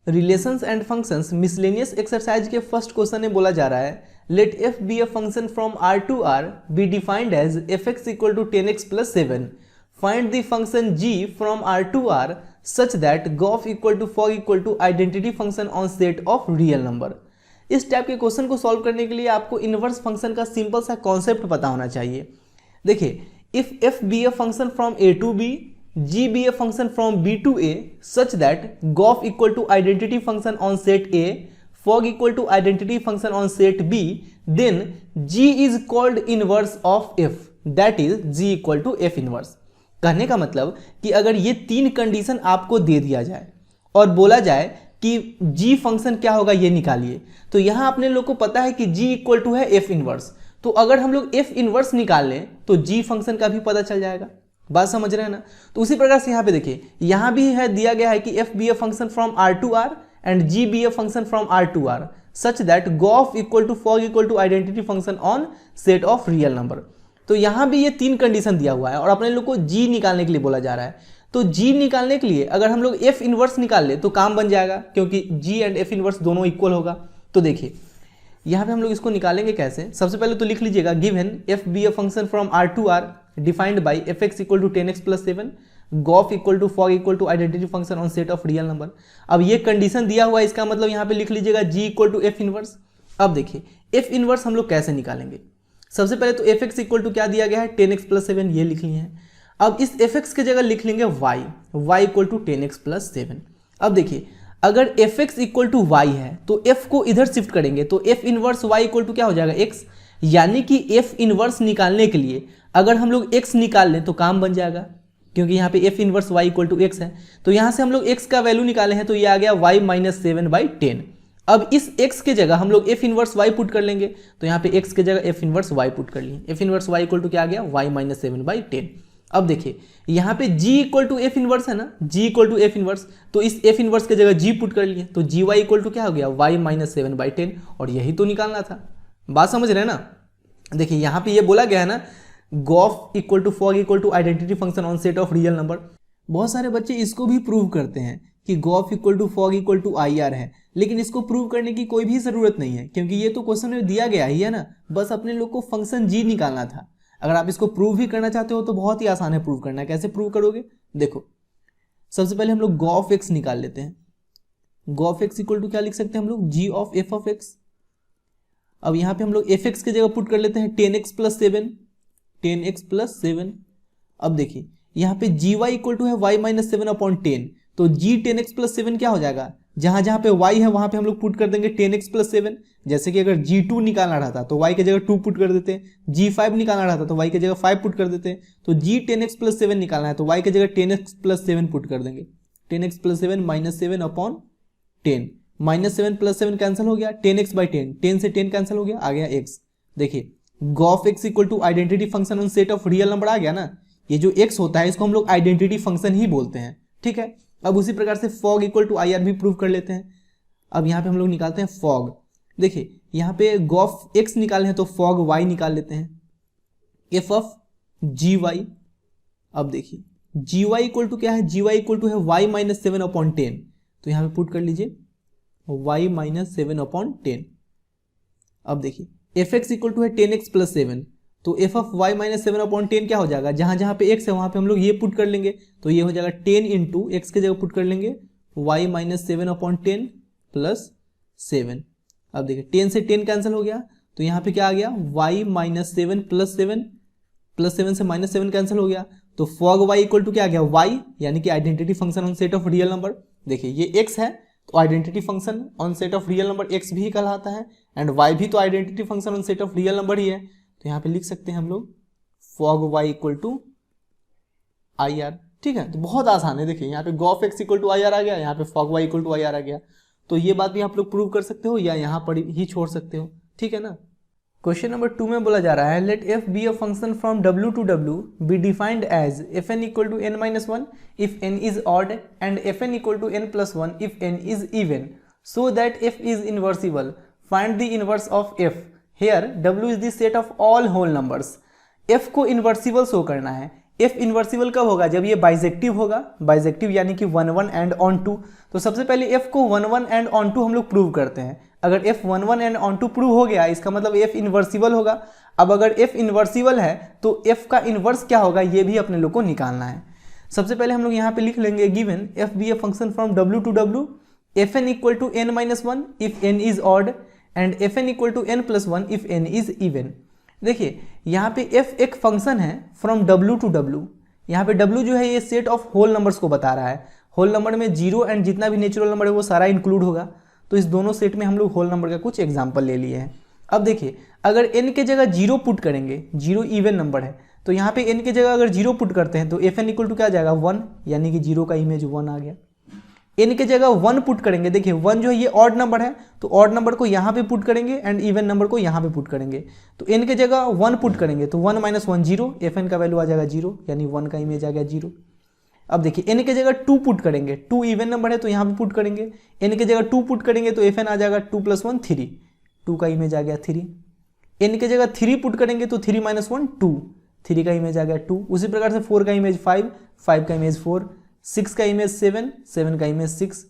Relations and functions miscellaneous exercise के first question में बोला जा रहा है let f be a function from R to R be defined as f x equal to 10x plus 7 find the function g from R to R such that gof equal to fog equal to identity function on set of real number. इस type के question को solve करने के लिए आपको inverse function का simple सा concept पता होना चाहिए। देखिए, if f be a function from A to B, g be a function from b to a such that gof equal to identity function on set A, fog equal to identity function on set B, then g is called inverse of f, that is g equal to f inverse। कहने का मतलब कि अगर ये तीन condition आपको दे दिया जाए और बोला जाए कि g फंक्शन क्या होगा ये निकालिए, तो यहाँ अपने लोग को पता है कि g इक्वल टू है f इनवर्स, तो अगर हम लोग f इनवर्स निकाल लें तो g फंक्शन का भी पता चल जाएगा। बात समझ रहे हैं ना। तो उसी प्रकार से यहाँ पे देखिए, यहाँ भी है दिया गया है कि f be a function from R to R and g be a function from R to R such that gof equal to fog equal to identity function on set of real number. तो यहाँ भी ये तीन condition दिया हुआ है और अपने लोग को जी निकालने के लिए बोला जा रहा है। तो जी निकालने के लिए अगर हम लोग एफ इनवर्स निकाल ले तो काम बन जाएगा, क्योंकि जी एंड एफ इनवर्स दोनों इक्वल होगा। तो देखिए यहाँ पे हम लोग इसको निकालेंगे कैसे। सबसे पहले तो लिख लीजिएगा given f be a function from R to R defined by f x equal to 10x plus 7 gof equal to fog equal to identity function on set of real number. अब ये कंडीशन दिया हुआ है, इसका मतलब यहाँ पे लिख लीजिएगा g equal to f inverse. अब देखिए एफ इनवर्स हम लोग कैसे निकालेंगे। सबसे पहले तो एफ एक्स इक्वल टू क्या दिया गया है 10x प्लस 7, ये लिख लिए हैं। अब इस एफ एक्स की जगह लिख लेंगे y equal to 10x plus 7। अब देखिए अगर f x equal to y है तो एफ को इधर शिफ्ट करेंगे तो f inverse y equal to क्या हो जाएगा x, यानी कि एफ इनवर्स निकालने के लिए अगर हम लोग x निकाल लें तो काम बन जाएगा, क्योंकि यहाँ पे f inverse y equal to x है। तो यहाँ से हम लोग x का वैल्यू निकाले हैं तो ये आ गया y माइनस 7/10। अब इस x के जगह हम लोग एफ इनवर्स y पुट कर लेंगे, तो यहाँ पे x के जगह एफ इनवर्स y पुट कर लिए। F inverse y equal to क्या आ गया y माइनस 7/10। अब देखिए यहाँ पे g equal to f inverse है ना, g equal to f inverse, तो इस एफ इनवर्स के जगह g पुट कर लिए, तो जी वाई इक्वल टू क्या हो गया y माइनस 7/10, और यही तो निकालना था। बात समझ रहे हैं ना। देखिए यहाँ पे ये बोला गया है ना gof equal to fog equal to identity function on set of real number. बहुत सारे बच्चे इसको भी प्रूव करते हैं कि gof equal to fog equal to I R है, लेकिन इसको प्रूव करने की कोई भी जरूरत नहीं है, क्योंकि ये तो क्वेश्चन में दिया गया ही है ना। बस अपने लोग को फंक्शन जी निकालना था। अगर आप इसको प्रूव भी करना चाहते हो तो बहुत ही आसान है प्रूव करना। कैसे प्रूव करोगे, देखो सबसे पहले हम लोग गॉफ एक्स निकाल लेते हैं। गॉफ एक्स इक्वल टू क्या लिख सकते हैं हम लोग, जी ऑफ एफ ऑफ एक्स। अब यहाँ पे हम लोग एफ एक्स की जगह पुट कर लेते हैं 10x प्लस 7, 10x प्लस 7। अब देखिए यहाँ पे जी वाई इक्वल टू है y माइनस 7/10, तो g 10x प्लस 7 क्या हो जाएगा, जहाँ जहाँ पे y है वहाँ पे हम लोग पुट कर देंगे 10x प्लस 7। जैसे कि अगर g2 निकालना रहता तो y की जगह 2 पुट कर देते हैं, g5 निकालना रहता तो y की जगह 5 पुट कर देते हैं, तो g 10x प्लस 7 निकालना है तो y की जगह 10x प्लस 7 पुट कर देंगे। 10x plus 7 minus 7/10, minus 7 plus 7 cancel हो गया, 10x/10, 10 से 10 कैंसिल हो गया, आ गया x। देखिए gof x equal to identity function on set of real number आ गया ना। ये जो x होता है इसको हम लोग आइडेंटिटी फंक्शन ही बोलते हैं, ठीक है। अब उसी प्रकार से fog equal to I R भी प्रूव कर लेते हैं। अब यहाँ पे हम लोग निकालते हैं फॉग। देखिए यहाँ पे गॉफ एक्स निकाले हैं तो फॉग वाई निकाल लेते हैं, एफ ऑफ जी वाई। अब देखिए जी वाई इक्वल टू क्या है, जी वाई इक्वल टू है वाई माइनस 7/10, तो यहाँ पे पुट कर लीजिए y माइनस 7/10। अब देखिए एफ एक्स इक्वल टू है 10x प्लस 7, तो एफ ऑफ y माइनस 7/10 क्या हो जाएगा, जहाँ जहाँ पे x है वहाँ पे हम लोग ये पुट कर लेंगे, तो ये हो जाएगा 10 इंटू एक्स के जगह पुट कर लेंगे y माइनस 7/10 प्लस 7। अब देखिए 10 से 10 कैंसिल हो गया, तो यहाँ पे क्या आ गया y माइनस 7 प्लस 7 से माइनस 7 कैंसिल हो गया, तो फॉग y इक्वल टू क्या आ गया y, यानी कि identity function on set of real number. देखिए ये x है तो identity function on set of real number x भी कहलाता है, एंड y भी तो identity function on set of real number ही है, तो यहाँ पे लिख सकते हैं हम लोग fog y equal to I R, ठीक है। तो बहुत आसान है। देखिए यहाँ पे gof x equal to I R आ गया, यहाँ पे fog y equal to I R आ गया, तो ये बात भी आप लोग प्रूव कर सकते हो या यहाँ पर ही छोड़ सकते हो, ठीक है ना। क्वेश्चन नंबर 2 में बोला जा रहा है let f be a function from w to w be defined as fn equal to n minus 1 if n is odd and fn equal to n plus 1 if n is even so that f is invertible, find the inverse of f। Here w is the set of all whole numbers. f को इनवर्सिबल show करना है, F इन्वर्सिबल कब होगा? जब ये bijective होगा, bijective यानी कि 1 1 एंड ऑन 2। तो सबसे पहले एफ को 1 1 एंड ऑन 2 हम लोग प्रूव करते हैं। अगर एफ 1 1 एंड ऑन 2 प्रूव हो गया, इसका मतलब एफ इन्वर्सिबल होगा। अब अगर एफ इन्वर्सिबल है तो एफ का इन्वर्स क्या होगा, ये भी अपने लोग को निकालना है। सबसे पहले हम लोग यहाँ पे लिख लेंगे given f be a function from W to W, f n equal to n minus 1 if n is odd and f n equal to n plus 1 if n is even. देखिए यहाँ पे f एक function है from W to W। यहाँ पे W जो है ये सेट ऑफ होल नंबर्स को बता रहा है। होल नंबर में 0 एंड जितना भी नेचुरल नंबर है वो सारा इंक्लूड होगा। तो इस दोनों सेट में हम लोग होल नंबर का कुछ एग्जाम्पल ले लिए हैं। अब देखिए अगर n के जगह 0 पुट करेंगे, 0 इवन नंबर है, तो यहाँ पे n के जगह अगर 0 पुट करते हैं तो एफ एन इक्वल टू क्या आ जाएगा 1, यानी कि 0 का इमेज 1 आ गया। n के जगह 1 पुट करेंगे, देखिए 1 जो है ये ऑड नंबर है तो ऑड नंबर को यहाँ पे पुट करेंगे एंड इवन नंबर को यहाँ पे पुट करेंगे। तो n के जगह 1 पुट करेंगे तो 1 माइनस 1 0, एफ एन का वैल्यू आ जाएगा 0, यानी 1 का इमेज आ गया 0। अब देखिए n के जगह 2 पुट करेंगे, 2 इवन नंबर है तो यहाँ पे पुट करेंगे। n के जगह 2 पुट करेंगे तो एफ एन आ जाएगा 2 प्लस 1 3, 2 का इमेज आ गया 3। n के जगह 3 पुट करेंगे तो 3 माइनस 1 2, 3 का इमेज आ गया 2। उसी प्रकार से 4 का इमेज 5, 5 का इमेज 4, 6 का इमेज 7, 7 का इमेज 6।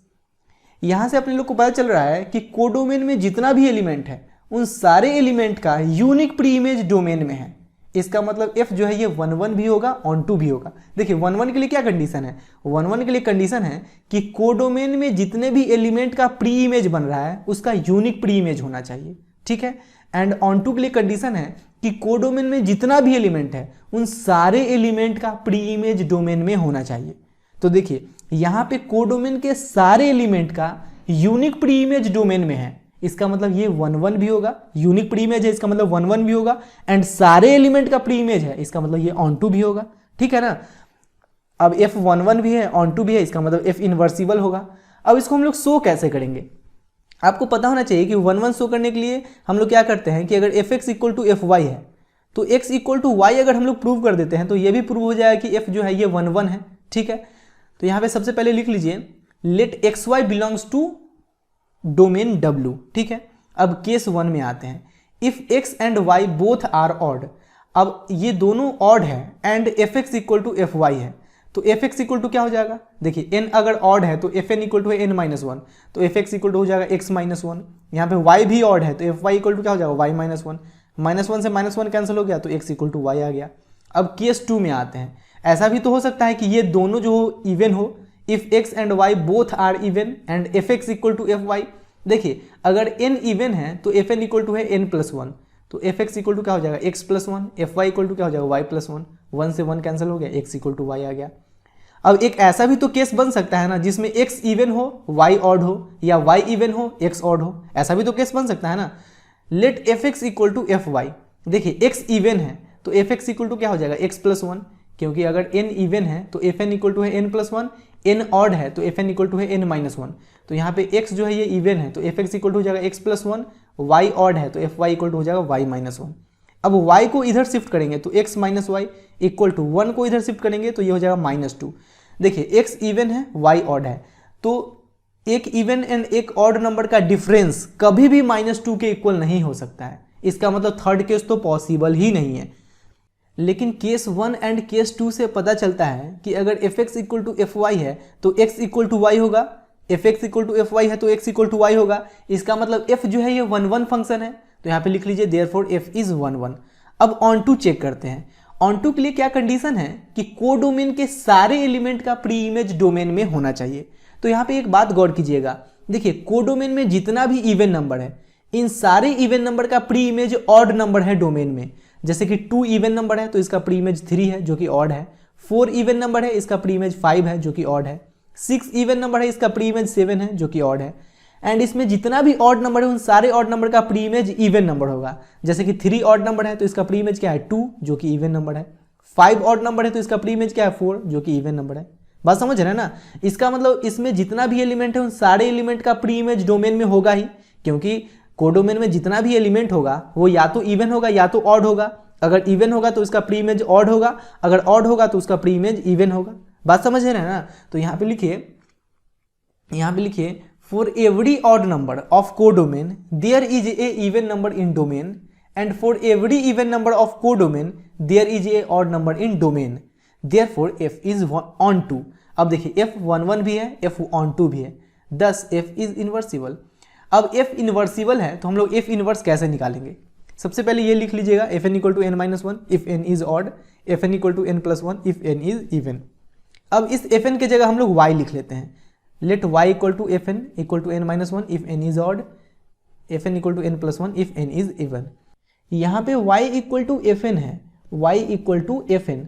यहाँ से अपने लोग को पता चल रहा है कि कोडोमेन में जितना भी एलिमेंट है उन सारे एलिमेंट का यूनिक प्री इमेज डोमेन में है। इसका मतलब f जो है ये 1 1 भी होगा, ऑन 2 भी होगा। देखिए 1 1 के लिए क्या कंडीशन है? 1 1 के लिए कंडीशन है कि कोडोमेन में जितने भी एलिमेंट का प्री इमेज बन रहा है उसका यूनिक प्री इमेज होना चाहिए, ठीक है। एंड ऑन 2 के लिए कंडीशन है कि कोडोमेन में जितना भी एलिमेंट है उन सारे एलिमेंट का प्री इमेज डोमेन में होना चाहिए। तो देखिए यहाँ पे कोडोमेन के सारे एलिमेंट का यूनिक प्री इमेज डोमेन में है, इसका मतलब ये 1 1 भी होगा। यूनिक प्री इमेज है इसका मतलब 1 1 भी होगा, एंड सारे एलिमेंट का प्री इमेज है इसका मतलब ये ऑन 2 भी होगा, ठीक है ना। अब f 1 1 भी है, ऑन 2 भी है, इसका मतलब f इन्वर्सिबल होगा। अब इसको हम लोग शो कैसे करेंगे? आपको पता होना चाहिए कि 1 1 शो करने के लिए हम लोग क्या करते हैं कि अगर f x equal to f y है तो x इक्वल टू वाई अगर हम लोग प्रूव कर देते हैं तो ये भी प्रूव हो जाएगा कि f जो है ये 1 1 है, ठीक है। तो यहाँ पे सबसे पहले लिख लीजिए let x y belongs to domain W, ठीक है। अब केस 1 में आते हैं, if x and y both are odd. अब ये दोनों ऑड है and f x equal to f y है, तो एफ एक्स इक्वल टू क्या हो जाएगा? देखिए n अगर ऑड है तो एफ एन इक्वल टू है n माइनस 1, तो एफ एक्स इक्वल टू हो जाएगा x माइनस 1। यहाँ पे y भी ऑड है तो एफ वाई इक्वल टू क्या हो जाएगा? y माइनस 1, माइनस 1 से माइनस 1 कैंसिल हो गया तो x इक्वल टू y आ गया। अब केस 2 में आते हैं, ऐसा भी तो हो सकता है कि ये दोनों जो इवन हो, if x and y both are even and f x equal to f y. देखिए अगर n इवन है तो एफ एन इक्वल टू है n प्लस 1, तो एफ एक्स इक्वल टू क्या हो जाएगा? x plus 1, f y equal to क्या हो जाएगा? y प्लस 1, 1 से 1 कैंसिल हो गया, x इक्वल टू y आ गया। अब एक ऐसा भी तो केस बन सकता है ना जिसमें x इवन हो y ऑड हो, या y इवन हो x ऑड हो, ऐसा भी तो केस बन सकता है ना। Let f x equal to f y. देखिए x इवन है तो एफ एक्स इक्वल टू क्या हो जाएगा? x प्लस 1, क्योंकि अगर n इवन है तो एफ एन इक्वल टू है n प्लस 1, n ऑड है तो एफ एन इक्वल टू है n माइनस 1। तो यहाँ पे x जो है ये इवन है तो एफ एक्स इक्वल टू हो जाएगा x प्लस 1, y ऑड है तो एफ वाई इक्वल टू हो जाएगा y माइनस 1। अब y को इधर शिफ्ट करेंगे तो x minus y equal to 1 को इधर शिफ्ट करेंगे तो ये हो जाएगा माइनस 2। देखिए x इवन है y ऑड है, तो एक इवन एंड एक ऑड नंबर का डिफरेंस कभी भी माइनस 2 के इक्वल नहीं हो सकता है। इसका मतलब थर्ड केस तो पॉसिबल ही नहीं है। लेकिन केस 1 एंड केस 2 से पता चलता है कि अगर f x equal to f y है तो x इक्वल टू वाई होगा, f x equal to f y है तो x इक्वल टू वाई होगा। इसका मतलब f जो है ये 1 1 फंक्शन है, तो यहाँ पे लिख लीजिए देयरफॉर f इज 1 1। अब ऑन 2 चेक करते हैं। ऑन 2 के लिए क्या कंडीशन है कि कोडोमेन के सारे एलिमेंट का प्री इमेज डोमेन में होना चाहिए। तो यहाँ पे एक बात गौर कीजिएगा, देखिए कोडोमेन में जितना भी इवन नंबर है इन सारे इवन नंबर का प्री इमेज ऑड नंबर है डोमेन में। जैसे कि 2 इवन नंबर है तो इसका प्री इमेज 3 है जो कि ऑड है, 4 इवन नंबर है इसका प्री इमेज 5 है जो कि ऑड है, 6 इवन नंबर है इसका प्री इमेज 7 है जो कि ऑड है। एंड इसमें जितना भी ऑड नंबर है उन सारे ऑड नंबर का प्री इमेज इवन नंबर होगा। जैसे कि 3 ऑड नंबर है तो इसका प्री इमेज क्या है? 2 जो कि इवन नंबर है, 5 ऑड नंबर है तो इसका प्री इमेज क्या है? 4 जो कि इवन नंबर है। बात समझ रहे हैं ना? इसका मतलब इसमें जितना भी एलिमेंट है उन सारे एलिमेंट का प्री इमेज डोमेन में होगा ही, क्योंकि कोडोमेन में जितना भी एलिमेंट होगा वो या तो इवन होगा या तो ऑड होगा। अगर इवन होगा तो इसका प्री इमेज ऑड होगा, अगर ऑड होगा तो उसका प्री इमेज इवन होगा। बात समझ रहे हैं ना? तो यहाँ पे लिखिए for every odd number of codomain there is a even number in domain and for every even number of codomain there is a odd number in domain. Therefore f is onto. अब देखिए f on 1 भी है, f on 2 भी है, दस f is इन्वर्सिबल। अब f इन्वर्सिबल है तो हम लोग f इन्वर्स कैसे निकालेंगे? सबसे पहले ये लिख लीजिएगा fn equal to n minus one if n is odd, fn equal to n plus one if n is even. अब इस fn के जगह हम लोग y लिख लेते हैं, let y equal to fn equal to n minus one if n is odd, fn equal to n plus one if n is even. यहाँ पे y इक्वल टू fn है, y इक्वल टू fn।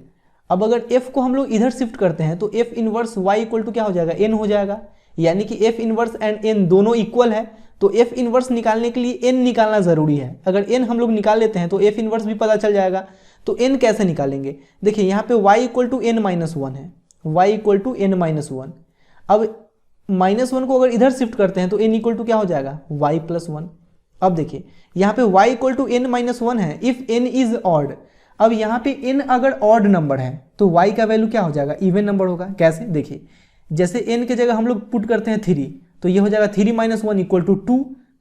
अब अगर f को हम लोग इधर shift करते हैं तो f inverse y equal to क्या हो जाएगा, n हो जाएगा, यानी कि f इनवर्स एंड n दोनों इक्वल है, तो f इनवर्स निकालने के लिए n निकालना जरूरी है। अगर n हम लोग निकाल लेते हैं तो f इनवर्स भी पता चल जाएगा। तो n कैसे निकालेंगे? देखिए यहाँ पे y equal to n minus one है, y equal to n minus one. अब माइनस वन को अगर इधर शिफ्ट करते हैं तो n इक्वल टू क्या हो जाएगा, y प्लस वन। अब देखिए यहाँ पे y equal to n minus one है इफ n इज ऑड। अब यहाँ पे n अगर ऑड नंबर है तो y का वैल्यू क्या हो जाएगा, इवन नंबर होगा। कैसे? देखिए जैसे n के जगह हम लोग पुट करते हैं 3, तो ये हो जाएगा 3 माइनस वन इक्वल टू 2,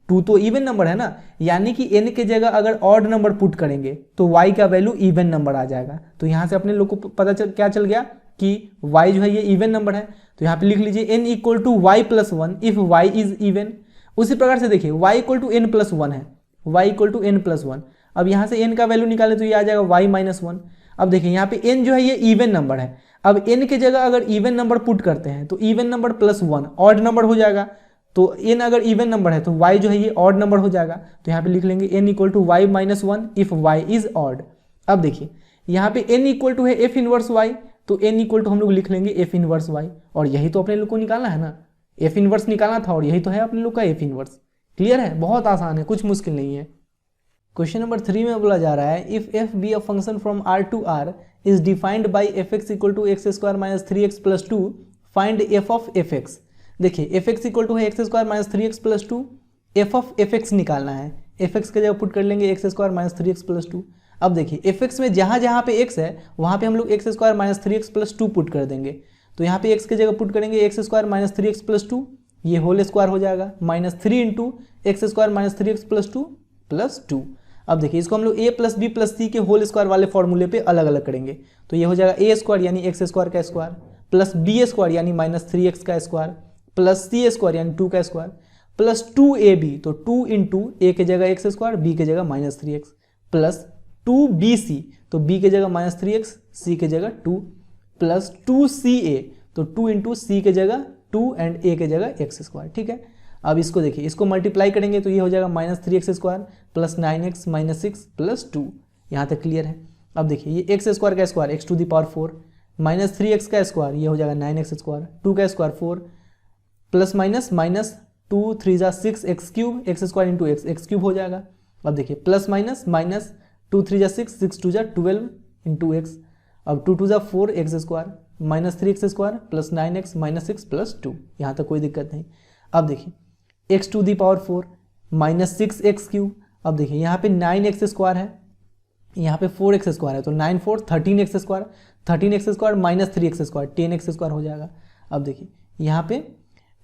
2 तो इवन नंबर है ना, यानी कि n के जगह अगर ऑड नंबर पुट करेंगे तो y का वैल्यू इवन नंबर आ जाएगा। तो यहाँ से अपने लोग को पता क्या चल गया कि y जो है ये इवन नंबर है। तो यहाँ पे लिख लीजिए n equal to y plus one if y is even. उसी प्रकार से देखिए y equal to n plus one है, y equal to n plus one. अब यहाँ से n का वैल्यू निकाले तो ये आ जाएगा y माइनस वन। अब देखिए यहाँ पे n जो है ये इवन नंबर है, अब n के जगह अगर इवन नंबर पुट करते हैं तो even number plus one odd number हो जाएगा। तो n अगर इवन नंबर है तो y जो है ये ऑड नंबर हो जाएगा। तो यहाँ पे लिख लेंगे n equal to y minus one if y is odd. अब देखिए यहाँ पे n इक्वल टू है f इनवर्स y, तो n इक्वल टू हम लोग लिख लेंगे f इनवर्स y, और यही तो अपने लोग को निकालना है ना, f इनवर्स निकालना था और यही तो है अपने लोग का f इनवर्स। क्लियर है? बहुत आसान है, कुछ मुश्किल नहीं है। क्वेश्चन नंबर 3 में बोला जा रहा है if f be a function from r to r is defined by fx equal to x square minus 3x plus 2 find f of fx। देखिए fx इक्वल टू है x square minus 3x plus 2, f of fx निकालना है, fx के जगह put कर लेंगे x square minus 3x plus 2। अब देखिए fx में जहाँ जहाँ पे x है वहाँ पे हम लोग x square minus 3x plus 2 put कर देंगे। तो यहाँ पे x के जगह पुट करेंगे x square minus 3x plus 2, ये होल स्क्वायर हो जाएगा, minus 3 into x square minus 3x plus 2 plus 2। अब देखिए इसको हम लोग a प्लस बी प्लस सी के होल स्क्वायर वाले फॉर्मूले पे अलग अलग करेंगे। तो ये हो जाएगा a स्क्वायर यानी एक्स स्क्वायर का स्क्वायर प्लस बी स्क्वायर यानी माइनस 3x का स्क्वायर प्लस सी स्क्वायर यानी 2 का स्क्वायर प्लस 2ab, तो 2 इंटू ए के जगह एक्स स्क्वायर, बी के जगह माइनस 3x प्लस 2bc, तो b के जगह माइनस 3x, c के जगह 2 प्लस 2ca, तो 2 इंटू सी के जगह 2 एंड a के जगह एक्स स्क्वायर। ठीक है, अब इसको देखिए, इसको मल्टीप्लाई करेंगे तो ये हो जाएगा minus 3x square plus 9x minus 6 plus 2। यहाँ तक क्लियर है? अब देखिए ये एक्स स्क्वायर का square x to the power 4 minus 3x का स्क्वायर, ये हो जाएगा 9x स्क्वायर, 2 का स्क्वायर 4 प्लस माइनस माइनस 2 3 जा 6 x cube, x square into x, x cube हो जाएगा। अब देखिए प्लस माइनस माइनस 2 3 जा 6, 6 2 जा 12 इंटू एक्स, अब 2 2 जा 4 x square minus 3x square plus 9x minus 6 plus 2। यहाँ तक कोई दिक्कत नहीं। अब देखिए x to the power 4 minus 6 x cube, अब देखिए यहाँ पे 9x स्क्वायर है, यहाँ पे 4x स्क्वायर है, तो 9 4 13x square, 13x square minus 3x square 10x square हो जाएगा। अब देखिए यहाँ पे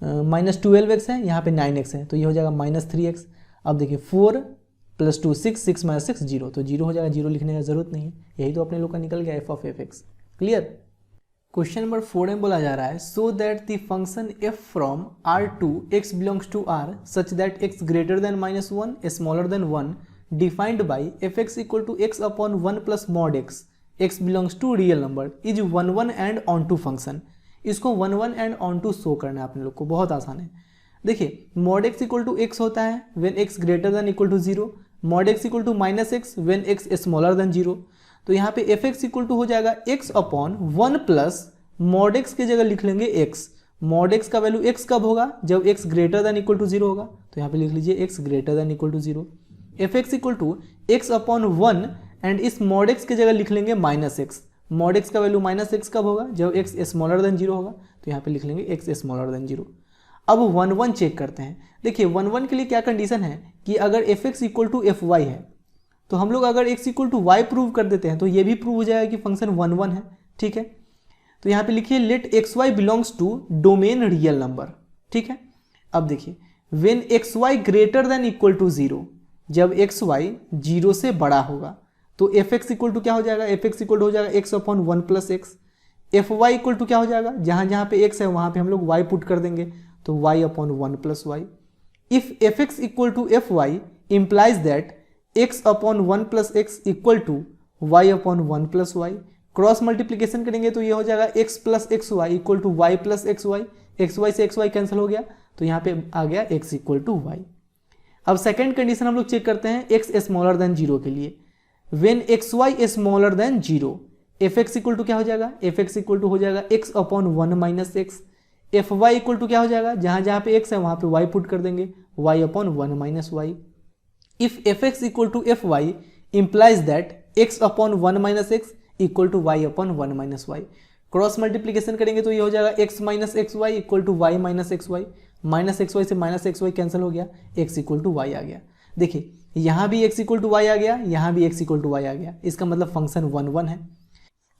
माइनस 12x है, यहाँ पे 9x है, तो ये हो जाएगा माइनस 3x। अब देखिए 4 प्लस 2 6, 6 माइनस 6 0, तो 0 हो जाएगा, 0 लिखने का जरूरत नहीं है। यही तो अपने लोग का निकल गया f of fx। Clear? Question number 4 में बोला जा रहा है so that the function f from r to x belongs to r such that x greater than minus 1 smaller than 1 defined by fx equal to x upon 1 plus mod x, x belongs to real number is 1 1 and onto function. इसको 1 1 and on to show करना है अपने लोग को, बहुत आसान है। देखिए mod x equal to x होता है when x greater than equal to 0, mod x equal to minus x when x smaller than 0। तो यहाँ पे fx इक्वल टू हो जाएगा x upon 1 plus mod x के जगह लिख लेंगे x। मॉड x का वैल्यू x कब होगा? जब x greater than equal to 0 होगा। तो यहाँ पे लिख लीजिए x greater than equal to 0। fx equal to x upon 1 and इस मॉड x के जगह लिख लेंगे माइनस x। मॉड x का वैल्यू माइनस x कब होगा? जब x स्मॉलर देन 0 होगा। तो यहाँ पे लिख लेंगे x स्मॉलर देन 0। अब 1 1 चेक करते हैं। देखिए 1 1 के लिए क्या कंडीशन है कि अगर fx इक्वल टू fy है तो हम लोग अगर x equal to y prove कर देते हैं तो ये भी प्रूव हो जाएगा कि फंक्शन 1 1 है। ठीक है, तो यहाँ पे लिखिए let xy belongs to domain real number. ठीक है, अब देखिए when xy greater than equal to 0, जब xy 0 से बड़ा होगा तो fx इक्वल टू क्या हो जाएगा? fx इक्वल टू हो जाएगा x upon 1 plus x. F y equal to क्या हो जाएगा, जहां जहां पे एक्स है वहां पे हम लोग वाई पुट कर देंगे, तो y upon one plus y. If f x equal to f y implies that x upon one plus x equal to y upon one plus y. Cross multiplication करेंगे तो ये हो जाएगा x plus x y equal to y plus x y. X y से x y cancel हो गया, तो यहाँ पे आ गया एक्स इक्वल टू वाई। अब सेकेंड कंडीशन हम लोग चेक करते हैं एक्स स्मॉलर देन जीरो के लिए। When x y smaller than zero, f x equal to क्या हो जाएगा, एफ एक्स इक्वल टू हो जाएगा x upon one minus x. F y equal to क्या हो जाएगा, जहां जहां पे एक्स है वहां पे वाई पुट कर देंगे, y upon one minus y. If f x equal to f y implies that x upon one minus x equal to y upon one minus y. Cross multiplication करेंगे तो ये हो जाएगा x minus x y equal to y minus x y. Minus x y से minus x y cancel हो गया, x equal to y आ गया। देखिए यहाँ भी एक्स इक्वल टू वाई आ गया, यहाँ भी एक्स इक्वल टू वाई आ गया, इसका मतलब फंक्शन वन वन है।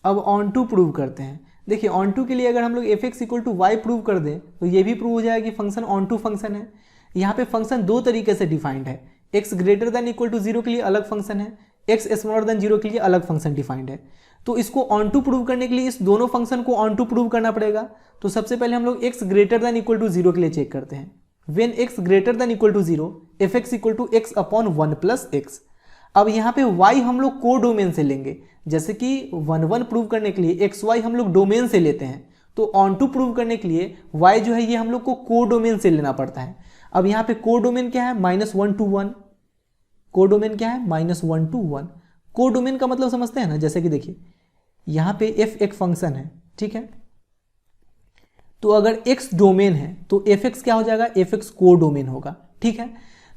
अब ऑन टू प्रूव करते हैं। देखिए ऑन टू के लिए अगर हम लोग f x equal to y prove कर दें तो ये भी प्रूव हो जाएगा कि फंक्शन ऑन टू फंक्शन है। यहाँ पे फंक्शन दो तरीके से डिफाइंड है, x greater than equal to zero के लिए अलग फंक्शन है, एक्स स्मॉलर देन जीरो के लिए अलग फंक्शन डिफाइंड है। तो इसको ऑन टू प्रूव करने के लिए इस दोनों फंक्शन को ऑन टू प्रूव करना पड़ेगा। तो सबसे पहले हम लोग x greater than equal to zero के लिए चेक करते हैं। When x greater than equal to zero, f x equal to x upon one plus x. अब यहाँ पे y हम लोग को डोमेन से लेंगे, जैसे कि वन वन प्रूव करने के लिए एक्स वाई हम लोग डोमेन से लेते हैं, तो ऑन टू प्रूव करने के लिए y जो है ये हम लोग को को डोमेन से लेना पड़ता है। अब यहाँ पे को डोमेन क्या है, माइनस वन टू वन। को डोमेन क्या है, माइनस वन टू वन। को डोमेन का मतलब समझते हैं ना, जैसे कि देखिए यहाँ पे f एक फंक्शन है, ठीक है, तो अगर x डोमेन है तो fx क्या हो जाएगा, fx को डोमेन होगा, ठीक है।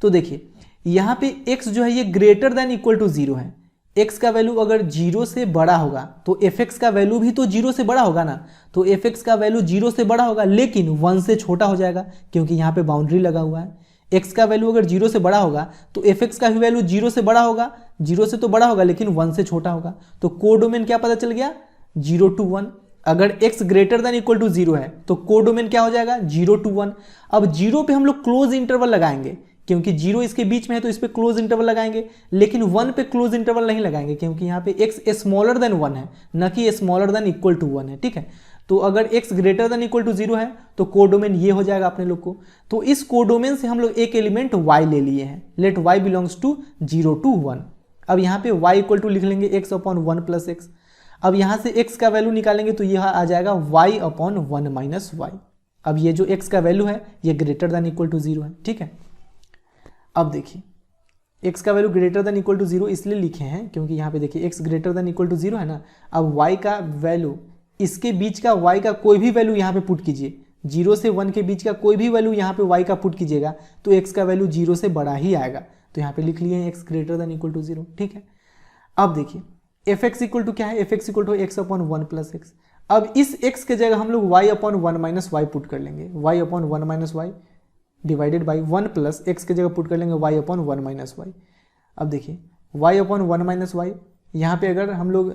तो देखिए यहाँ पे x जो है ये greater than equal to zero है, x का वैल्यू अगर जीरो से बड़ा होगा तो fx का वैल्यू भी तो जीरो से बड़ा होगा ना, तो fx का वैल्यू जीरो से बड़ा होगा लेकिन वन से छोटा हो जाएगा, क्योंकि यहाँ पे बाउंड्री लगा हुआ है। x का वैल्यू अगर जीरो से बड़ा होगा तो fx का भी वैल्यू जीरो से बड़ा होगा, जीरो से तो बड़ा होगा लेकिन वन से छोटा होगा। तो को डोमेन क्या पता चल गया, जीरो टू वन। अगर x greater than equal to zero है तो को डोमेन क्या हो जाएगा, जीरो टू वन। अब जीरो पे हम लोग क्लोज इंटरवल लगाएंगे, क्योंकि जीरो इसके बीच में है तो इस पे क्लोज इंटरवल लगाएंगे, लेकिन वन पे क्लोज इंटरवल नहीं लगाएंगे क्योंकि यहाँ पे x स्मॉलर देन वन है, न कि smaller than equal to one है, ठीक है। तो अगर x greater than equal to zero है तो को डोमेन ये हो जाएगा अपने लोग को। तो इस को डोमेन से हम लोग एक एलिमेंट y ले लिए हैं, let y belongs to zero to one. अब यहाँ पे y इक्वल टू लिख लेंगे x upon one plus x. अब यहाँ से x का वैल्यू निकालेंगे तो यह आ जाएगा y upon one minus y. अब ये जो x का वैल्यू है ये greater than equal to zero है, ठीक है। अब देखिए x का value greater than equal to zero इसलिए लिखे हैं क्योंकि यहाँ पे देखिए x greater than equal to zero है ना। अब y का वैल्यू, इसके बीच का y का कोई भी वैल्यू यहाँ पे पुट कीजिए, जीरो से वन के बीच का कोई भी वैल्यू यहाँ पे y का पुट कीजिएगा तो x का वैल्यू जीरो से बड़ा ही आएगा। तो यहाँ पे लिख लिए x greater than equal to zero, ठीक है। अब देखिए एफ एक्स इक्वल टू क्या है, f x equal to x upon one plus x. अब इस x के जगह हम लोग y upon one minus y put कर लेंगे, y upon one minus y divided by one plus x के जगह पुट कर लेंगे y upon one minus y. अब देखिए y upon one minus y, यहाँ पे अगर हम लोग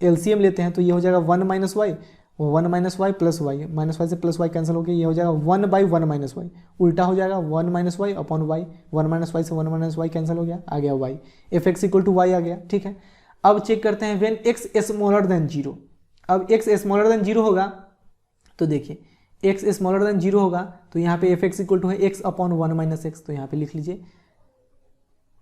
एलसीएम लेते हैं तो ये हो जाएगा one minus y plus y, minus y से प्लस वाई कैंसिल हो गया, ये हो जाएगा one by one minus y, उल्टा हो जाएगा one minus y upon y, one minus y से वन माइनस वाई कैंसिल हो गया, आ गया y, f x equal to y आ गया, ठीक है। अब चेक करते हैं when x smaller than zero. अब एक्स स्मॉलर देन जीरो होगा तो देखिए एक्स स्मॉलर देन जीरो होगा तो यहाँ पे एफ एक्स इक्वल टू है x upon one minus x. तो यहाँ पे लिख लीजिए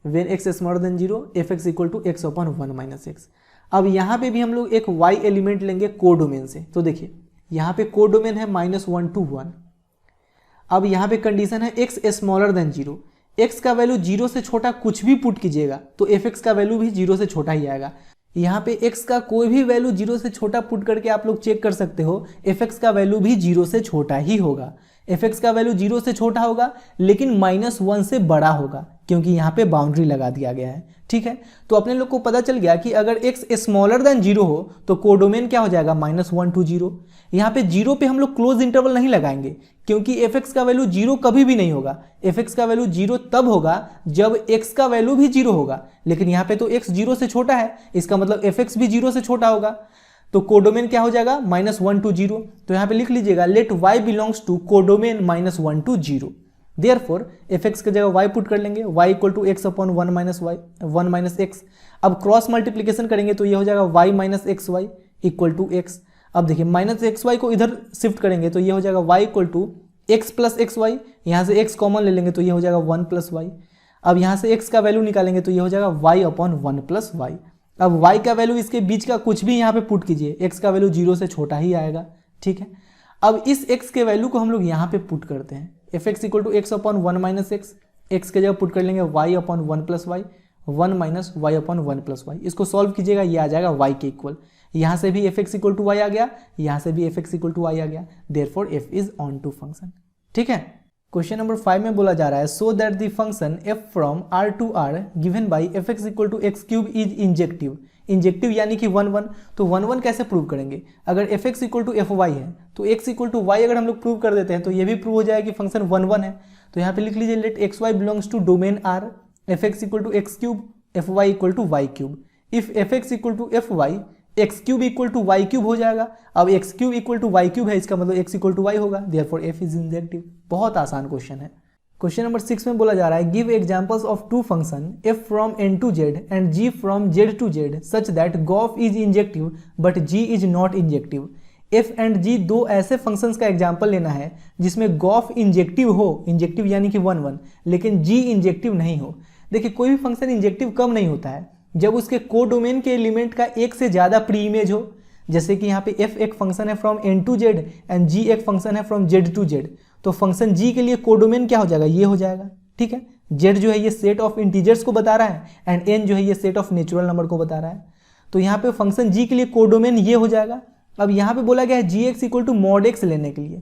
when x smaller than zero f x equal to x upon one minus x. अब यहाँ पे भी हम लोग एक y एलिमेंट लेंगे को डोमेन से। तो देखिए यहाँ पे को डोमेन है माइनस वन टू वन। अब यहाँ पे कंडीशन है x smaller than zero, x का वैल्यू जीरो से छोटा कुछ भी पुट कीजिएगा तो एफ एक्स का वैल्यू भी जीरो से छोटा ही आएगा। यहाँ पे x का कोई भी वैल्यू जीरो से छोटा पुट करके आप लोग चेक कर सकते हो, एफ एक्स का वैल्यू भी जीरो से छोटा ही होगा। एफ एक्स का वैल्यू जीरो से छोटा होगा लेकिन माइनस वन से बड़ा होगा क्योंकि यहाँ पे बाउंड्री लगा दिया गया है, ठीक है। तो अपने लोग को पता चल गया कि अगर x स्मॉलर देन जीरो हो तो कोडोमेन क्या हो जाएगा, माइनस वन टू जीरो। यहाँ पे जीरो पे हम लोग क्लोज इंटरवल नहीं लगाएंगे क्योंकि एफ एक्स का वैल्यू जीरो कभी भी नहीं होगा। एफ एक्स का वैल्यू जीरो तब होगा जब x का वैल्यू भी जीरो होगा, लेकिन यहाँ पे तो x जीरो से छोटा है, इसका मतलब एफ एक्स भी जीरो से छोटा होगा। तो कोडोमेन क्या हो जाएगा, माइनस वन टू जीरो। तो यहाँ पे लिख लीजिएगा let y belongs to codomain minus one to zero. Therefore f x की जगह y पुट कर लेंगे, y equal to x upon one minus y, one minus x. अब क्रॉस मल्टीप्लीकेशन करेंगे तो ये हो जाएगा y minus x y equal to x. अब देखिए माइनस एक्स वाई को इधर शिफ्ट करेंगे तो ये हो जाएगा y equal to x plus x y, यहाँ से x कॉमन ले लेंगे तो ये हो जाएगा 1 प्लस वाई। अब यहाँ से x का वैल्यू निकालेंगे तो ये हो जाएगा y अपॉन 1 प्लस वाई। अब y का वैल्यू इसके बीच का कुछ भी यहाँ पे पुट कीजिए, x का वैल्यू 0 से छोटा ही आएगा, ठीक है। अब इस x के वैल्यू को हम लोग यहाँ पे पुट करते हैं, f x equal to x upon 1 minus x, x के जगह पुट कर लेंगे y upon 1 plus y, 1 minus y upon 1 plus y. इसको सॉल्व कीजिएगा, ये आ जाएगा y के इक्वल। यहाँ से भी f x equal to y आ गया, यहाँ से भी f x equal to y आ गया, therefore f is onto function, ठीक है। क्वेश्चन नंबर 5 में बोला जा रहा है so that the function f from r to r given by f x equal to x cube is injective. Injective यानी कि 1 1, तो 1 1 कैसे प्रूव करेंगे? अगर f x equal to f y है तो एक्स इक्वल टू वाई अगर हम लोग प्रूव कर देते हैं तो ये भी प्रूव हो जाएगा कि फंक्शन 1 1 है। तो यहाँ पे लिख लीजिए let x y belongs to domain r, f x equal to x cube, f y equal to y cube. If f x equal to f y, x cube equal to y cube हो जाएगा। अब x cube equal to y cube है, इसका मतलब x equal to y होगा, therefore f is injective. बहुत आसान question है। क्वेश्चन नंबर 6 में बोला जा रहा है give examples of two function f from n to z and g from z to z such that gof is injective but g is not injective. f and g दो ऐसे functions का example लेना है जिसमें Gauff injective हो, injective यानी कि 1 1, लेकिन g इंजेक्टिव नहीं हो। देखिए कोई भी फंक्शन इंजेक्टिव कब नहीं होता है? जब उसके कोडोमेन के एलिमेंट का एक से ज़्यादा प्री इमेज हो, जैसे कि यहाँ पे f एक फंक्शन है from n to z and g एक फंक्शन है फ्रॉम z टू z, तो फंक्शन g के लिए कोडोमेन क्या हो जाएगा? ये हो जाएगा, ठीक है। z जो है ये सेट ऑफ इंटीजर्स को बता रहा है एंड n जो है ये सेट ऑफ नेचुरल नंबर को बता रहा है। तो यहाँ पे फंक्शन g के लिए कोडोमेन ये हो जाएगा। अब यहाँ पे बोला गया है gx equal to mod x लेने के लिए,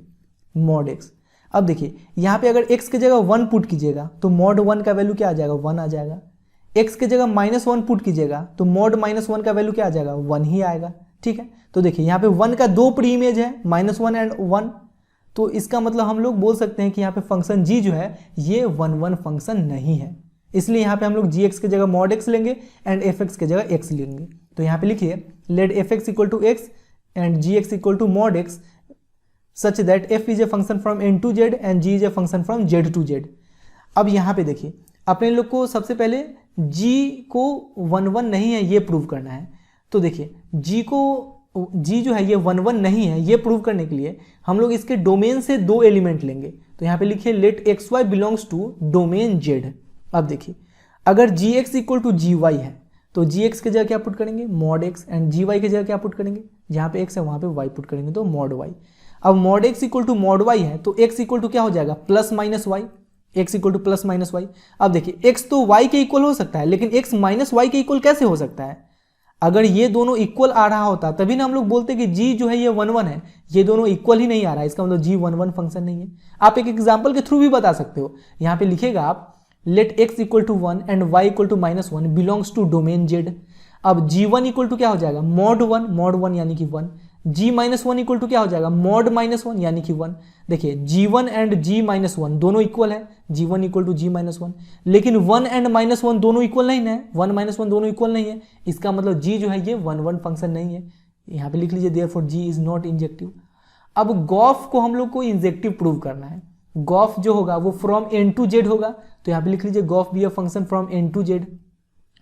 मॉड x। अब देखिए यहाँ पे अगर x की जगह 1 पुट कीजिएगा तो मॉड 1 का वैल्यू क्या आ जाएगा? 1 आ जाएगा। x की जगह -1 पुट कीजिएगा तो मॉड -1 का वैल्यू क्या आ जाएगा? 1 ही आएगा, ठीक है। तो देखिए यहाँ पे 1 का दो प्री इमेज है, -1 एंड 1, तो इसका मतलब हम लोग बोल सकते हैं कि यहाँ पे फंक्शन g जो है ये 1 1 फंक्शन नहीं है। इसलिए यहाँ पे हम लोग gx की जगह मॉड x लेंगे एंड fx की जगह x लेंगे। तो यहाँ पे लिखिए let fx equal to x and gx equal to mod x such that f is a function from n to z and g is a function from z to z। अब यहाँ पे देखिए अपने लोग को सबसे पहले g को 1 1 नहीं है ये प्रूव करना है। तो देखिए g जो है ये 1 1 नहीं है, ये प्रूव करने के लिए हम लोग इसके डोमेन से दो एलिमेंट लेंगे। तो यहाँ पे लिखिए let x y belongs to domain z। अब देखिए अगर gx equal to g y है तो gx की जगह क्या पुट करेंगे? मॉड x, एंड gy की जगह क्या पुट करेंगे? जहाँ पे x है वहाँ पे y पुट करेंगे तो मॉड y। अब mod x equal to mod y है तो x इक्वल टू क्या हो जाएगा? Plus minus y, x equal to plus minus y. अब देखिए x तो y के इक्वल हो सकता है लेकिन x माइनस वाई के इक्वल कैसे हो सकता है? अगर ये दोनों इक्वल आ रहा होता तभी ना हम लोग बोलते कि g जो है ये 1 1 है, ये दोनों इक्वल ही नहीं आ रहा है, इसका मतलब g 1 1 फंक्शन नहीं है। आप एक एग्जांपल के थ्रू भी बता सकते हो। यहाँ पे लिखेगा आप let x equal to 1 and y equal to -1 belongs to domain z। अब g1 इक्वल टू क्या हो जाएगा? मॉड 1 यानी कि 1। g-1 इक्वल टू क्या हो जाएगा? मॉड -1 यानी कि 1। देखिए g1 एंड g-1 दोनों इक्वल है, g1 इक्वल टू g-1, लेकिन 1 एंड -1 दोनों इक्वल नहीं है, 1 -1 दोनों इक्वल नहीं है, इसका मतलब g जो है ये 1 1 फंक्शन नहीं है। यहाँ पे लिख लीजिए therefore g is not injective. अब गॉफ को हम लोग को इंजेक्टिव प्रूव करना है। गॉफ जो होगा वो फ्रॉम n टू z होगा, तो यहाँ पे लिख लीजिए g of be a function from n to z।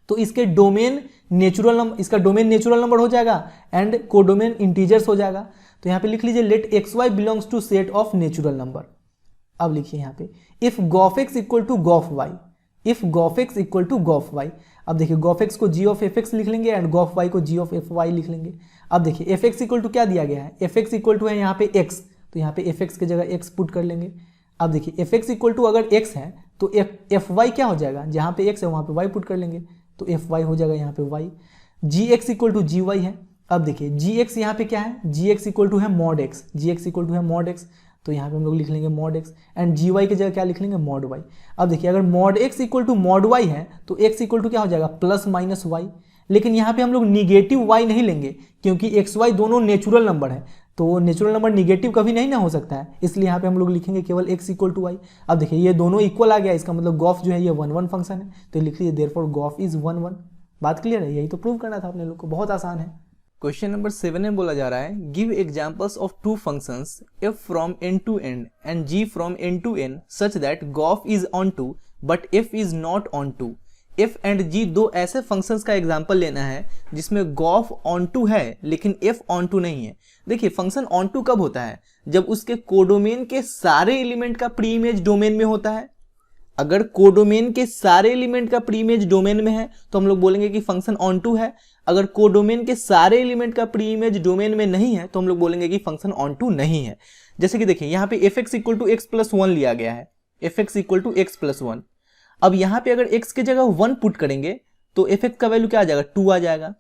तो इसके डोमेन नेचुरल नंबर, इसका डोमेन नेचुरल नंबर हो जाएगा एंड कोडोमेन इंटीजर्स हो जाएगा। तो यहाँ पे लिख लीजिए let x y belongs to set of natural number. अब लिखिए यहाँ पे if g of x equal to g of y, if g of x equal to g of y. अब देखिए गॉफ एक्स को जी ऑफ एफ एक्स लिख लेंगे एंड गॉफ वाई को जी ऑफ एफ वाई लिख लेंगे। अब देखिए एफ एक्स इक्वल टू क्या दिया गया है? एफ एक्स इक्वल टू है यहाँ पे एक्स, तो यहाँ पे एफ एक्स की जगह एक्स पुट कर लेंगे। अब देखिए एफ एक्स इक्वल टू अगर एक्स है तो एफ वाई क्या हो जाएगा? जहाँ पे एक्स है वहाँ पे वाई पुट कर लेंगे, तो एफ वाई हो जाएगा यहाँ पे y. G x equal to g y है। अब देखिए जी एक्स यहाँ पे क्या है? जी एक्स इक्वल टू है mod x, g x equal to है मॉड एक्स, तो यहाँ पे हम लोग लिख लेंगे mod x and g y की जगह क्या लिख लेंगे? Mod y. अब देखिए अगर mod x equal to mod y है तो एक्स इक्वल टू क्या हो जाएगा? Plus minus y. लेकिन यहाँ पे हम लोग निगेटिव वाई नहीं लेंगे क्योंकि एक्स वाई दोनों नेचुरल नंबर है, तो नेचुरल नंबर निगेटिव कभी नहीं ना हो सकता है, इसलिए यहाँ पे हम लोग लिखेंगे केवल x इक्वल टू वाई। अब देखिए ये दोनों इक्वल आ गया, इसका मतलब गॉफ जो है ये 1 1 फंक्शन है, तो लिख लीजिए देयरफॉर गॉफ इज 1 1। बात क्लियर है? यही तो प्रूव करना था अपने लोग को, बहुत आसान है। क्वेश्चन नंबर 7 में बोला जा रहा है give examples of two functions f from n to n and g from n to n such that gof is onto but f is not onto. F and g दो ऐसे functions का example लेना है जिसमें Gauff on to है लेकिन F on to नहीं है। देखिए फंक्शन ऑन टू कब होता है, जब उसके कोडोमेन के सारे एलिमेंट का प्री इमेज डोमेन में होता है। अगर कोडोमेन के सारे एलिमेंट का प्री इमेज डोमेन में है तो हम लोग बोलेंगे कि फंक्शन ऑन टू है। अगर कोडोमेन के सारे एलिमेंट का प्री इमेज डोमेन में नहीं है तो हम लोग बोलेंगे कि फंक्शन ऑन टू नहीं है। जैसे कि देखिए यहाँ पे f x equal to x plus one लिया गया है, f x equal to x plus one. अब यहाँ पे अगर x की जगह 1 पुट करेंगे तो एफ एक्स का वैल्यू क्या आ जाएगा, 2 आ जाएगा।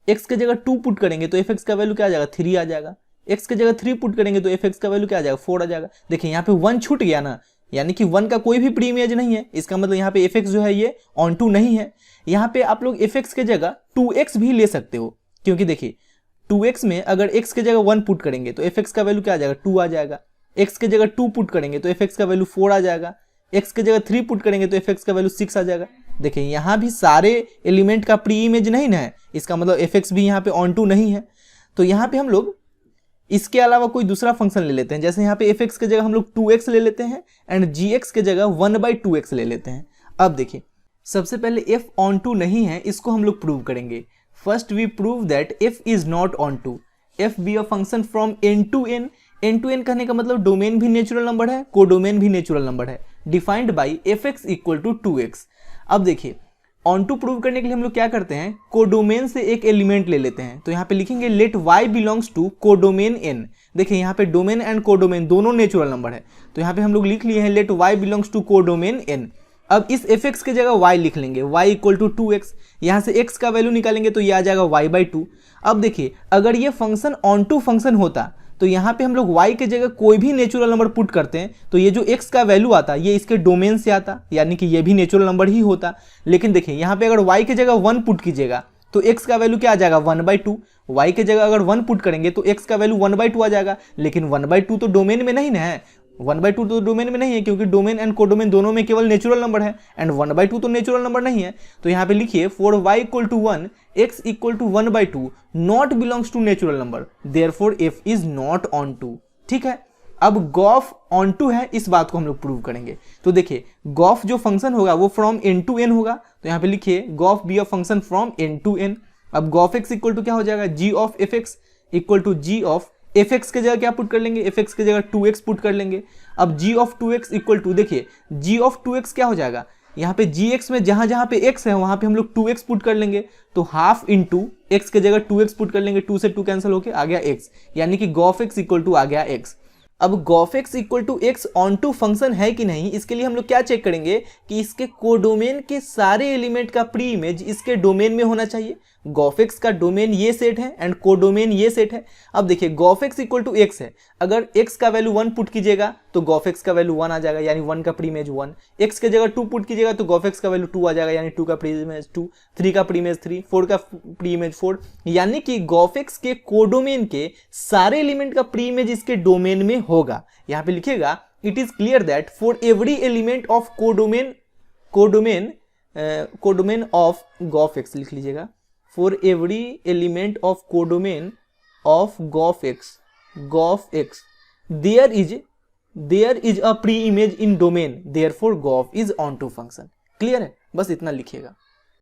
x की जगह 2 पुट करेंगे तो एफ एक्स का वैल्यू क्या आ जाएगा, 3 आ जाएगा। x की जगह 3 पुट करेंगे तो एफ एक्स का वैल्यू क्या आ जाएगा, 4 आ जाएगा। देखिए यहाँ पे 1 छूट गया ना, यानी कि 1 का कोई भी प्री इमेज नहीं है। इसका मतलब यहाँ पे एफ एक्स जो है ये ऑन टू नहीं है। यहाँ पे आप लोग एफ एक्स की जगह 2x भी ले सकते हो, क्योंकि देखिए 2x में अगर x की जगह 1 पुट करेंगे तो एफ एक्स का वैल्यू क्या आ जाएगा, 2 आ जाएगा। x की जगह 2 पुट करेंगे तो एफ एक्स का वैल्यू 4 आ जाएगा। x की जगह 3 पुट करेंगे तो एफ एक्स का वैल्यू 6 आ जाएगा। देखिए यहाँ भी सारे एलिमेंट का प्री इमेज नहीं ना है, इसका मतलब एफ एक्स भी यहाँ पे ऑन टू नहीं है। तो यहाँ पे हम लोग इसके अलावा कोई दूसरा फंक्शन ले लेते हैं। जैसे यहाँ पे एफ एक्स की जगह हम लोग 2x ले लेते हैं एंड जी एक्स की जगह 1/2x ले लेते हैं। अब देखिए सबसे पहले f ऑन टू नहीं है, इसको हम लोग प्रूव करेंगे। First we prove that f is not onto. f be a function from n to n। n to n कहने का मतलब डोमेन भी नेचुरल नंबर है, कोडोमेन भी नेचुरल नंबर है, defined by f x equal to 2x। अब देखिए on to prove करने के लिए हम लोग क्या करते हैं, कोडोमेन से एक एलिमेंट ले लेते हैं। तो यहाँ पे लिखेंगे let y belongs to codomain n। देखिए यहाँ पे डोमेन एंड कोडोमेन दोनों नेचुरल नंबर है, तो यहाँ पे हम लोग लिख लिए हैं let y belongs to codomain n। अब इस एफ एक्स की जगह y लिख लेंगे, y इक्वल टू 2x। यहाँ से x का वैल्यू निकालेंगे तो ये आ जाएगा y/2। अब देखिए अगर ये फंक्शन ऑन टू फंक्शन होता तो यहाँ पे हम लोग y के जगह कोई भी नेचुरल नंबर पुट करते हैं तो ये जो x का वैल्यू आता ये इसके डोमेन से आता, यानी कि ये भी नेचुरल नंबर ही होता। लेकिन देखिए यहाँ पे अगर y के जगह 1 पुट कीजिएगा तो x का वैल्यू क्या आ जाएगा, 1/2। y के जगह अगर 1 पुट करेंगे तो x का वैल्यू 1/2 आ जाएगा। लेकिन 1/2 तो डोमेन में नहीं ना है, 1/2 तो डोमेन में नहीं है, क्योंकि डोमेन एंड कोडोमेन दोनों में केवल नेचुरल नंबर है एंड 1/2 तो नेचुरल नंबर नहीं है। तो यहाँ पे लिखिए for y equal to 1 x equal to 1/2 not belongs to natural number, therefore f is not onto. ठीक है, अब गॉफ ऑन टू है, इस बात को हम लोग प्रूव करेंगे। तो देखिए गॉफ जो फंक्शन होगा वो फ्रॉम n टू n होगा, तो यहाँ पे लिखिए g of be a function from n to n। अब गॉफ x इक्वल टू क्या हो जाएगा, g of f x equal to g of f x की जगह क्या पुट कर लेंगे, एफ एक्स की जगह 2x पुट कर लेंगे। अब g of 2x equal to, देखिए g ऑफ 2x क्या हो जाएगा, यहाँ पे gx में जहां जहां पे x है वहां पे हम लोग 2x पुट कर लेंगे, तो हाफ इंटू x की जगह 2x पुट कर लेंगे, 2 से 2 कैंसिल होके आ गया x, यानी कि गॉफ x इक्वल टू आ गया x। अब g of x equal to x onto function है कि नहीं, इसके लिए हम लोग क्या चेक करेंगे कि इसके कोडोमेन के सारे एलिमेंट का प्री इमेज इसके डोमेन में होना चाहिए। गॉफ x का डोमेन ये सेट है एंड कोडोमेन ये सेट है। अब देखिए g of x equal to x है, अगर x का वैल्यू 1 पुट कीजिएगा तो गॉफ x का वैल्यू 1 आ जाएगा, यानी 1 का प्री इमेज 1। x के जगह 2 पुट कीजिएगा तो गॉफ x का वैल्यू 2 आ जाएगा, यानी 2 का प्री इमेज 2। 3 का प्री इमेज 3, 4 का प्री इमेज 4, यानी कि गॉफ x के कोडोमेन के सारे एलिमेंट का प्री इमेज इसके डोमेन में होगा। यहाँ पे लिखिएगा it is clear that for every element of codomain of g of x, लिख लीजिएगा for every element of codomain of g of x there is a pre image in domain, therefore g of is onto function. Clear है, बस इतना लिखिएगा।